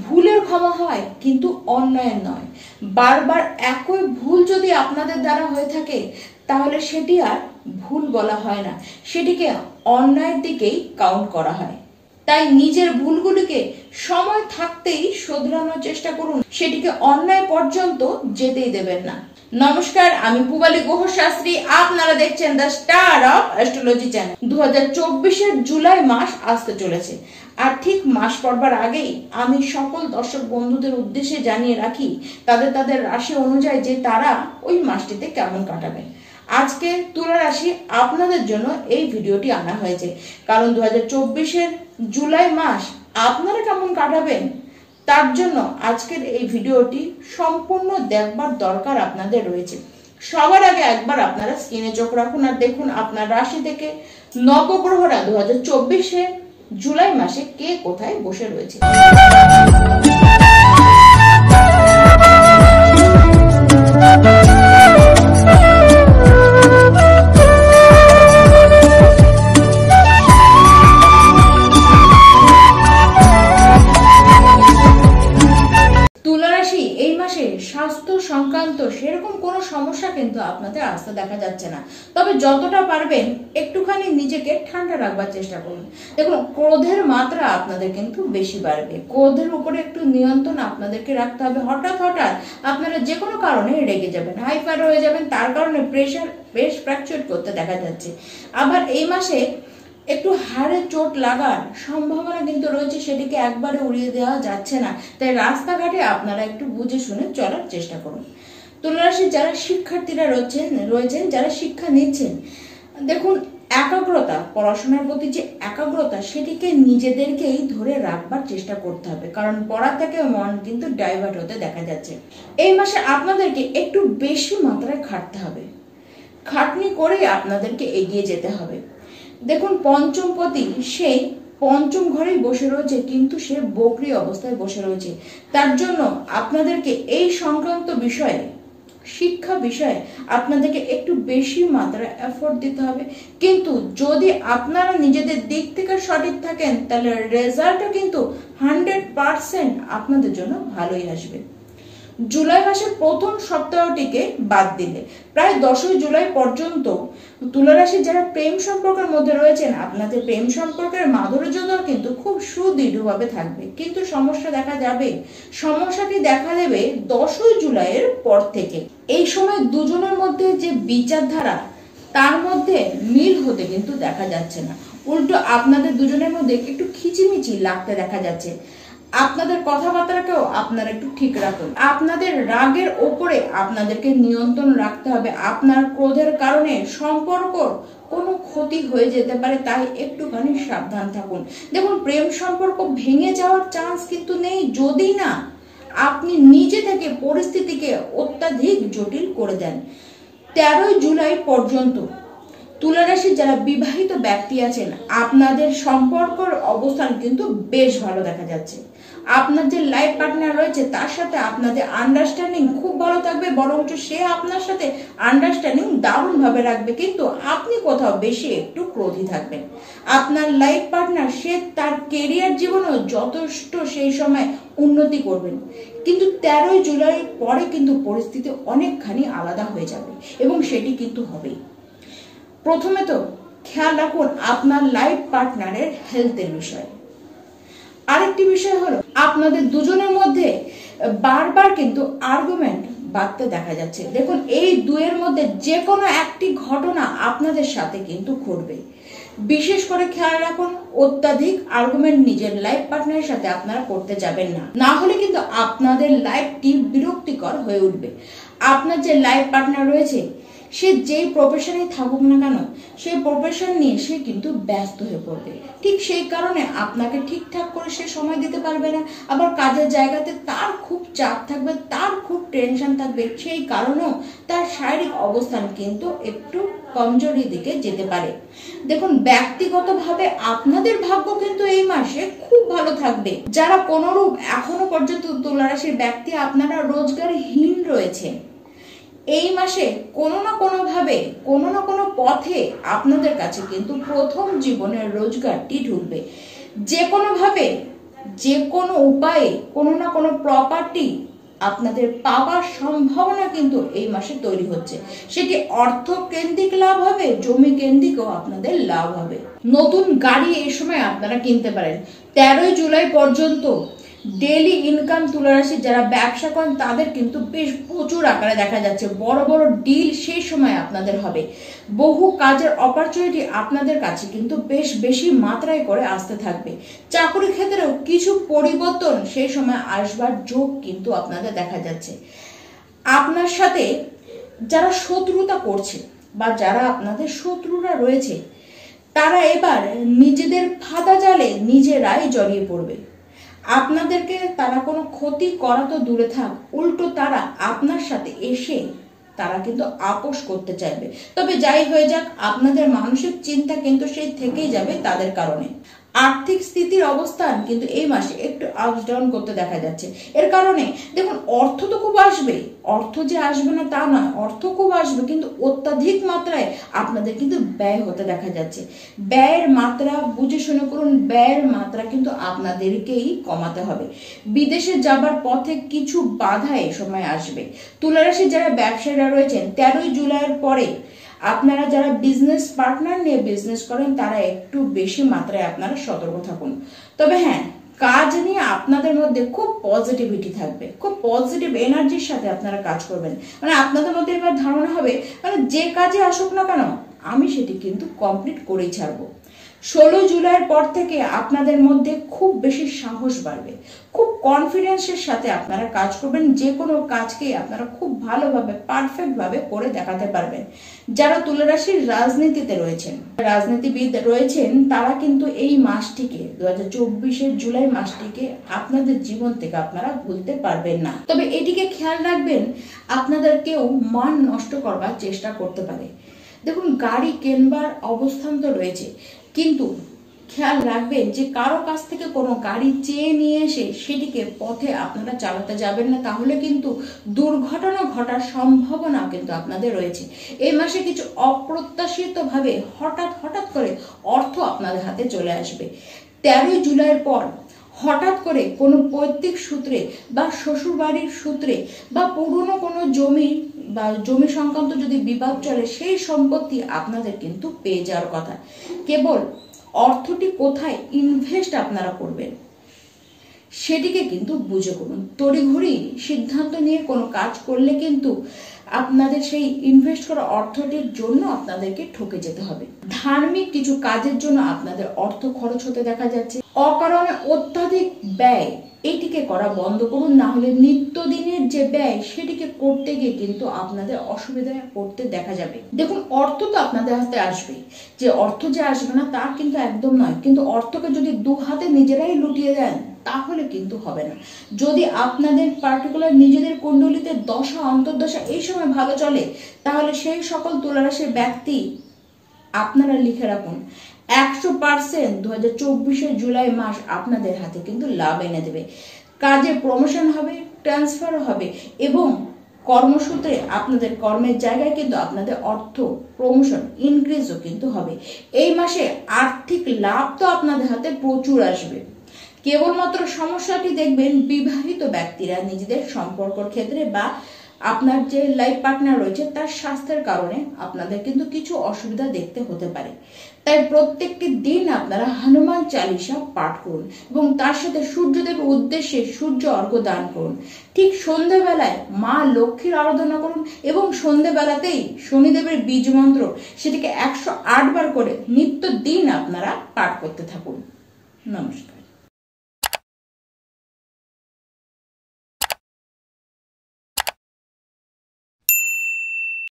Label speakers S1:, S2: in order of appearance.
S1: ভুলের ক্ষমা হয় কিন্তু অন্যায়ের নয়। বারবার একই ভুল যদি আপনাদের দ্বারা হয়ে থাকে তাহলে সেটি আর ভুল বলা হয় না, সেটিকে অন্যায়ের দিকেই কাউন্ট করা হয়। তাই নিজের ভুলগুলিকে সময় থাকতেই শোধরানোর চেষ্টা করুন, সেটিকে অন্যায় পর্যন্ত যেতেই দেবেন না। নমস্কার, আমি পূবালী গুহ শাস্ত্রী, আপনারা দেখছেন the star of astrology channel. 2024-এর জুলাই মাস আসতে চলেছে, আর ঠিক মাস পড়বার আগেই আমি সকল দর্শক বন্ধুদের উদ্দেশ্যে জানিয়ে রাখি তাদের রাশি অনুযায়ী যে তারা ওই মাসটিতে কেমন কাটাবেন। আজকে তুলা রাশি আপনাদের জন্য এই ভিডিওটি আনা হয়েছে, কারণ 2024-এর জুলাই মাস আপনারা কেমন কাটাবেন তার জন্য আজকের এই ভিডিওটি সম্পূর্ণ দেখবার দরকার আপনাদের রয়েছে। সবার আগে একবার আপনারা স্ক্রিনে চোখ রাখুন আর দেখুন আপনার রাশি থেকে নবগ্রহরা 2024-এ জুলাই মাসে কে কোথায় বসে রয়েছে। স্বাস্থ্য সংক্রান্ত সেরকম কোনো সমস্যা কিন্তু আপনাদের আসতে দেখা যাচ্ছে না, তবে যতটা পারবেন একটুখানি নিজেকে ঠান্ডা রাখবার চেষ্টা করুন। দেখুন, ক্রোধের মাত্রা আপনাদের কিন্তু বেশি বাড়বে, ক্রোধের উপরে একটু নিয়ন্ত্রণ আপনাদেরকে রাখতে হবে। হঠাৎ আপনারা যে কোনো কারণে রেগে যাবেন, হাইপার হয়ে যাবেন, তার কারণে প্রেশার বেশ ফ্র্যাকচার করতে দেখা যাচ্ছে। আবার এই মাসে একটু হাড়ে চোট লাগার সম্ভাবনা কিন্তু রয়েছে, সেটিকে একবারে উড়িয়ে দেওয়া যাচ্ছে না। তাই রাস্তাঘাটে আপনারা একটু বুঝে শুনে চলার চেষ্টা করুন। তুলা রাশির যারা শিক্ষার্থীরা রয়েছেন যারা শিক্ষা নিচ্ছেন, দেখুন একাগ্রতা, পড়াশোনার প্রতি যে একাগ্রতা সেটিকে নিজেদেরকেই ধরে রাখবার চেষ্টা করতে হবে, কারণ পড়া থেকে মন কিন্তু ডাইভার্ট হতে দেখা যাচ্ছে। এই মাসে আপনাদেরকে একটু বেশি মাত্রায় খাটতে হবে, খাটনি করেই আপনাদেরকে এগিয়ে যেতে হবে। দেখুন, পঞ্চমপতি সেই পঞ্চম ঘরেই বসে রয়েছে, কিন্তু সে বকরি অবস্থায় বসে রয়েছে। তার জন্য আপনাদেরকে এই সংক্রান্ত বিষয়ে, শিক্ষা বিষয়ে আপনাদেরকে একটু বেশি মাত্রায় এফোর্ট দিতে হবে। কিন্তু যদি আপনারা নিজেদের দিক থেকে সঠিক থাকেন তাহলে রেজাল্টও কিন্তু 100% আপনাদের জন্য ভালোই আসবে। জুলাই মাসের প্রথম সপ্তাহটিকে বাদ দিলে প্রায় 10ই জুলাই পর্যন্ত তুলা রাশির যারা প্রেম সম্পর্কের মধ্যে রয়েছেন, আপনাদের প্রেম সম্পর্কের মাধুর্যতাও কিন্তু খুব সুদৃঢ়ভাবে থাকবে। কিন্তু সমস্যা দেখা যাবে, সমস্যাটি দেখা দেবে 10ই জুলাইয়ের পর থেকে। এই সময় দুজনের মধ্যে যে বিচারধারা তার মধ্যে মিল হতে কিন্তু দেখা যাচ্ছে না, উল্টো আপনাদের দুজনের মধ্যে একটু খিচিমিচি লাগতে দেখা যাচ্ছে। আপনাদের কথাবার্তাকেও আপনারা একটু ঠিক রাখুন। আপনাদের রাগের ওপরে আপনাদেরকে নিয়ন্ত্রণ রাখতে হবে। আপনার ক্রোধের কারণে সম্পর্ক কোনো ক্ষতি হয়ে যেতে পারে, তাই একটুখানি সাবধান থাকুন। দেখুন, প্রেম সম্পর্ক ভেঙে যাওয়ার চান্স কিন্তু নেই, যদি না আপনি নিজে থেকে পরিস্থিতিকে অত্যাধিক জটিল করে দেন। 13ই জুলাই পর্যন্ত তুলা রাশির যারা বিবাহিত ব্যক্তি আছেন, আপনাদের সম্পর্কের অবস্থান কিন্তু বেশ ভালো দেখা যাচ্ছে। আপনার যে লাইফ পার্টনার রয়েছে তার সাথে আপনাদের আন্ডারস্ট্যান্ডিং খুব ভালো থাকবে, বরঞ্চ সে আপনার সাথে আন্ডারস্ট্যান্ডিং দারুণ ভাবে রাখবে। কিন্তু আপনি কোথাও বেশি একটু ক্রোধী থাকবেন। আপনার লাইফ পার্টনার সে তার কেরিয়ার জীবনেও যথেষ্ট সেই সময় উন্নতি করবেন, কিন্তু 13ই জুলাই পরে কিন্তু পরিস্থিতি অনেকখানি আলাদা হয়ে যাবে, এবং সেটি কিন্তু হবেই। প্রথমে তো খেয়াল রাখুন আপনার লাইফ পার্টনারের হেলথের বিষয়ে। আরেকটি বিষয় হলো আপনাদের দুজনের মধ্যে বারবার কিন্তু আর্গুমেন্ট বাড়তে দেখা যাচ্ছে। দেখুন, এই দুয়ের মধ্যে যে কোনো একটি ঘটনা আপনাদের সাথে কিন্তু ঘটবে। বিশেষ করে খেয়াল রাখুন অত্যাধিক আর্গুমেন্ট নিজের লাইফ পার্টনারের সাথে আপনারা করতে যাবেন না, না হলে কিন্তু আপনাদের লাইফটি বিরক্তিকর হয়ে উঠবে। আপনার যে লাইফ পার্টনার রয়েছে সে যেই প্রফেশনে থাকুক না কেন, সেই প্রফেশন নিয়ে সে কিন্তু ব্যস্ত হয়ে পড়বে। ঠিক সেই কারণে আপনাকে ঠিকঠাক করে সে সময় দিতে পারবে না। আবার কাজের জায়গাতে তার খুব চাপ থাকবে, তার খুব টেনশন থাকবে, সেই কারণেও তার শারীরিক অবস্থান কিন্তু একটু কমজোরির দিকে যেতে পারে। দেখুন, ব্যক্তিগতভাবে আপনাদের ভাগ্য কিন্তু এই মাসে খুব ভালো থাকবে। যারা কোনরূপ এখনো পর্যন্ত তুলা রাশির ব্যক্তি আপনারা রোজগারহীন রয়েছে, এই মাসে কোনো না কোনো ভাবে, কোনো না কোনো পথে আপনাদের কাছে কিন্তু প্রথম জীবনের রোজগারটি ঢুকবে। যে কোনো ভাবে যে কোনো উপায়ে কোনো না কোনো প্রপার্টি আপনাদের পাওয়ার সম্ভাবনা কিন্তু এই মাসে তৈরি হচ্ছে। সেটি অর্থ কেন্দ্রিক লাভ হবে, জমি কেন্দ্রিকও আপনাদের লাভ হবে। নতুন গাড়ি এই সময় আপনারা কিনতে পারেন। 13 জুলাই পর্যন্ত ডেইলি ইনকাম তুলা রাশির যারা ব্যবসা করেন তাদের কিন্তু বেশ প্রচুর আকারে দেখা যাচ্ছে। বড় বড় ডিল সেই সময় আপনাদের হবে। বহু কাজের অপরচুনিটি আপনাদের কাছে কিন্তু বেশ বেশি মাত্রায় করে আসতে থাকবে। চাকরি ক্ষেত্রেও কিছু পরিবর্তন সেই সময় আসবার যোগ কিন্তু আপনাদের দেখা যাচ্ছে। আপনার সাথে যারা শত্রুতা করছে বা যারা আপনাদের শত্রুরা রয়েছে তারা এবার নিজেদের ফাঁদা জালে নিজেরাই জড়িয়ে পড়বে। আপনাদেরকে তারা কোনো ক্ষতি করা তো দূরে থাক, উল্টো তারা আপনার সাথে এসে তারা কিন্তু আপোষ করতে চাইবে। তবে যাই হয়ে যাক, আপনাদের মানসিক চিন্তা কিন্তু সেই থেকেই যাবে তাদের কারণে। আর্থিক স্থিতির অবস্থান কিন্তু এই মাসে একটু আপস ডাউন করতে দেখা যাচ্ছে। এর কারণে দেখুন, অর্থ তো খুব আসবে, অর্থ যে আসবে না তা নয়, অর্থ খুব আসবে, কিন্তু অত্যাধিক মাত্রায় আপনাদের কিন্তু ব্যয় হতে দেখা যাচ্ছে। ব্যয়ের মাত্রা বুঝে শুনে করুন, ব্যয়ের মাত্রা কিন্তু আপনাদেরকেই কমাতে হবে। বিদেশে যাবার পথে কিছু বাধা এই সময় আসবে। তুলা রাশির যারা ব্যবসায়ীরা রয়েছেন 13 জুলাইয়ের পরে আপনারা যারা বিজনেস পার্টনার নিয়ে বিজনেস করেন তারা একটু বেশি মাত্রায় আপনারা সতর্ক থাকুন। তবে হ্যাঁ, কাজ নিয়ে আপনাদের মধ্যে খুব পজিটিভিটি থাকবে, খুব পজিটিভ এনার্জির সাথে আপনারা কাজ করবেন। মানে আপনাদের মধ্যে এবার ধারণা হবে মানে যে কাজে আসুক না কেন আমি সেটি কিন্তু কমপ্লিট করেই ছাড়বো। 16 জুলাইয়ের পর থেকে আপনাদের মধ্যে খুব বেশি সাহস বাড়বে, খুব কনফিডেন্সের সাথে আপনারা কাজ করবেন। যে কোনো কাজকে আপনারা খুব ভালোভাবে পারফেক্ট ভাবে করে দেখাতে পারবেন। যারা তুলা রাশির রাজনীতিতে রয়েছেন, রাজনীতিবিদ রয়েছেন, তারা কিন্তু এই মাসটিকে 2024-এর জুলাই মাসটিকে আপনাদের জীবন থেকে আপনারা ভুলতে পারবেন না। তবে এটিকে খেয়াল রাখবেন, আপনাদের কেউ মান নষ্ট করবার চেষ্টা করতে পারে। দেখুন, গাড়ি কেনবার অবস্থান তো রয়েছে, কিন্তু খেয়াল রাখবেন যে কারো কাছ থেকে কোনো গাড়ি চেয়ে নিয়ে এসে সেটিকে পথে আপনারা চালাতে যাবেন না, তাহলে কিন্তু দুর্ঘটনা ঘটার সম্ভাবনা কিন্তু আপনাদের রয়েছে। এই মাসে কিছু অপ্রত্যাশিতভাবে হঠাৎ করে অর্থ আপনাদের হাতে চলে আসবে। 13 জুলাইয়ের পর হঠাৎ করে কোনো পৈতৃক সূত্রে বা শ্বশুর বাড়ির সূত্রে বা পুরনো কোনো জমি বা জমি সংক্রান্ত যদি বিবাদ চলে সেই সম্পত্তি আপনাদের কিন্তু পেয়ে যাওয়ার কথা। কেবল অর্থটি কোথায় ইনভেস্ট আপনারা করবেন সেটিকে কিন্তু বুঝে করুন। তড়িঘড়ি সিদ্ধান্ত নিয়ে কোনো কাজ করলে কিন্তু আপনাদের সেই ইনভেস্ট করা অর্থটির জন্য আপনাদেরকে ঠকে যেতে হবে। ধার্মিক কিছু কাজের জন্য আপনাদের অর্থ খরচ হতে দেখা যাচ্ছে। অকারণে অত্যাধিক ব্যয় এটিকে করা বন্ধ করুন, না হলে নিত্যদিনের যে ব্যয় সেটিকে করতে গিয়ে কিন্তু আপনাদের অসুবিধায় পড়তে দেখা যাবে। দেখুন, অর্থ তো আপনাদের হাতে আসবে, যে অর্থ যে আসবে না তা কিন্তু একদম নয়, কিন্তু অর্থকে যদি দু হাতে নিজেরাই লুটিয়ে দেন তাহলে কিন্তু হবে না। যদি আপনাদের পার্টিকুলার নিজেদের কুণ্ডলিতে দশা অন্তর্দশা এই সময় ভালো চলে, তাহলে সেই সকল তুলা রাশির ব্যক্তি আপনারা লিখে রাখুন 100% 2024-এর জুলাই মাস আপনাদের হাতে কিন্তু লাভ এনে দেবে। কাজে প্রমোশন হবে, ট্রান্সফার হবে এবং কর্মসূত্রে আপনাদের কর্মের জায়গায় কিন্তু আপনাদের অর্থ প্রমোশন ইনক্রিজও কিন্তু হবে। এই মাসে আর্থিক লাভ তো আপনাদের হাতে প্রচুর আসবে। কেবলমাত্র সমস্যাটি দেখবেন বিবাহিত ব্যক্তিরা নিজেদের সম্পর্কের ক্ষেত্রে বা আপনার যে লাইফ পার্টনার রয়েছে তার স্বাস্থ্যের কারণে আপনাদের কিন্তু কিছু অসুবিধা দেখতে হতে পারে। তাই প্রত্যেকটি দিন আপনারা হনুমান চালিসা পাঠ করুন এবং তার সাথে সূর্যদেবের উদ্দেশ্যে সূর্য অর্ঘ্য দান করুন। ঠিক সন্ধ্যেবেলায় মা লক্ষ্মীর আরাধনা করুন এবং সন্ধ্যেবেলাতেই শনিদেবের বীজ মন্ত্র সেটিকে 108 বার করে নিত্য দিন আপনারা পাঠ করতে থাকুন। নমস্কার।